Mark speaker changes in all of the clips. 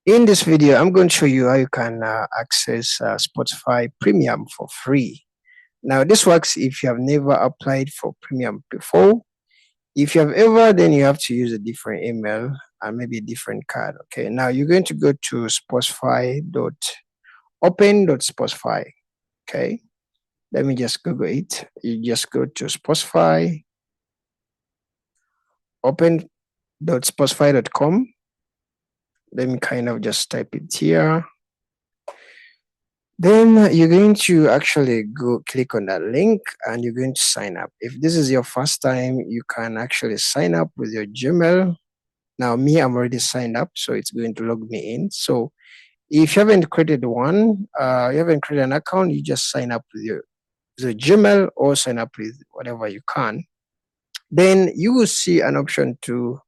Speaker 1: In this video, I'm going to show you how you can access Spotify Premium for free. Now, this works if you have never applied for Premium before. If you have ever, then you have to use a different email and maybe a different card. Okay, now you're going to go to spotify.open.spotify. Okay, let me just Google it. You just go to Spotify, open.spotify.com. Let me kind of just type it here. Then you're going to actually go click on that link and you're going to sign up. If this is your first time, you can actually sign up with your Gmail. Now, me, I'm already signed up, so it's going to log me in. So if you haven't created one, you haven't created an account, you just sign up with your Gmail or sign up with whatever you can. Then you will see an option to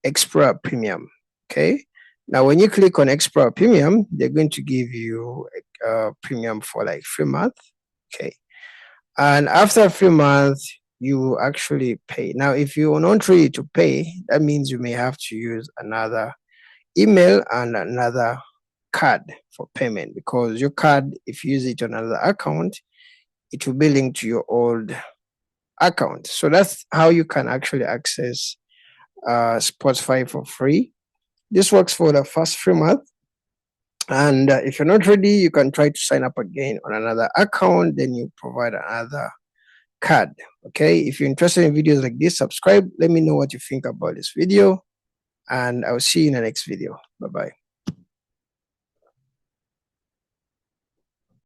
Speaker 1: Explore Premium. Okay. Now, when you click on Explore Premium, they're going to give you a premium for like 3 months. Okay. And after 3 months, you actually pay. Now, if you are not ready to pay, that means you may have to use another email and another card for payment, because your card, if you use it on another account, it will be linked to your old account. So that's how you can actually access Spotify for free. This works for the first 3 months. And if you're not ready, you can try to sign up again on another account. Then you provide another card. Okay. If you're interested in videos like this, subscribe. Let me know what you think about this video. And I'll see you in the next video. Bye-bye.